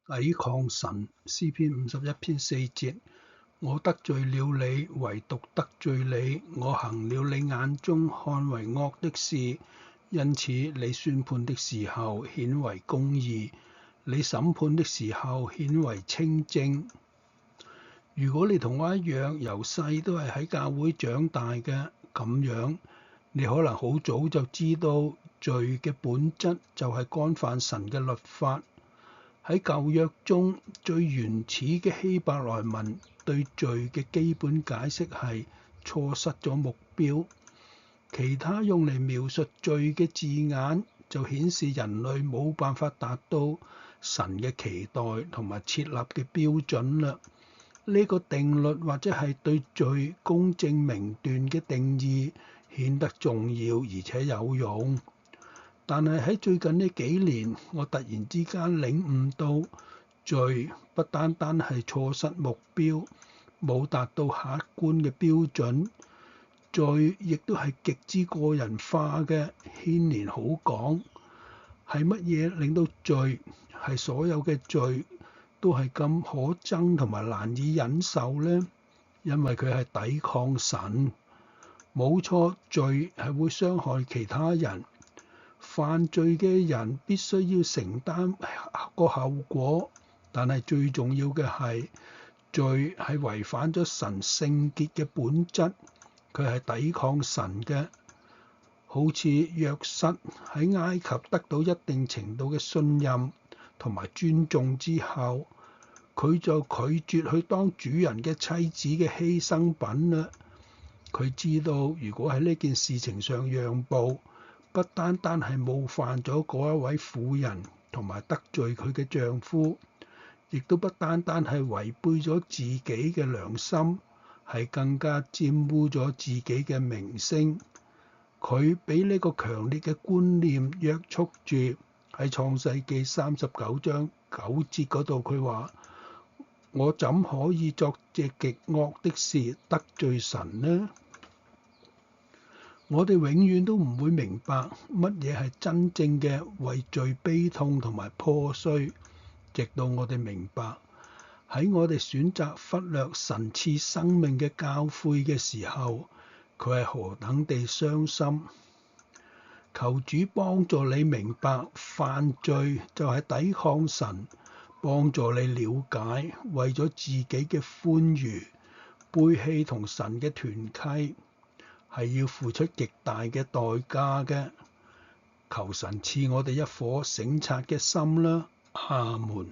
抵抗神，詩篇51篇4節。我得罪了你，唯獨得罪你，我行了你眼中看為惡的事，因此你宣判的時候顯為公義，你審判的時候顯為清正。如果你同我一樣，由細都係喺教會長大嘅，咁樣你可能好早就知道罪嘅本質就係干犯神嘅律法。喺舊約中最原始嘅希伯來文對罪嘅基本解釋係錯失咗目標，其他用嚟描述罪嘅字眼就顯示人類冇辦法達到神嘅期待同埋設立嘅標準啦。呢個定律或者係對罪公正明斷嘅定義顯得重要而且有用。但係喺最近呢幾年，我突然之間領悟到，罪不單單係錯失目標，冇達到客觀嘅標準，罪亦都係極之個人化嘅，牽連好廣。係乜嘢令到罪係所有嘅罪都係咁可憎同埋難以忍受呢？因為佢係抵抗神。冇錯，罪係會傷害其他人。犯罪嘅人必須要承擔個後果，但係最重要嘅係，罪係違反咗神聖潔嘅本質，佢係抵抗神嘅。好似約瑟喺埃及得到一定程度嘅信任同埋尊重之後，佢就拒絕去當主人嘅妻子嘅犧牲品啦。佢知道如果喺呢件事情上讓步，不單單係冒犯咗嗰一位婦人同埋得罪佢嘅丈夫，亦都不單單係違背咗自己嘅良心，係更加玷污咗自己嘅名聲。佢俾呢個強烈嘅觀念約束住。喺創世記39章9節嗰度，佢話：我怎可以作這極惡的事得罪神呢？我哋永遠都唔會明白乜嘢係真正嘅為罪悲痛同埋破碎，直到我哋明白喺我哋選擇忽略神賜生命嘅教誨嘅時候，佢係何等地傷心。求主幫助你明白，犯罪就係抵抗神，幫助你了解為咗自己嘅歡愉，背棄同神嘅團契，係要付出極大嘅代價嘅。求神賜我哋一顆省察嘅心啦，阿門。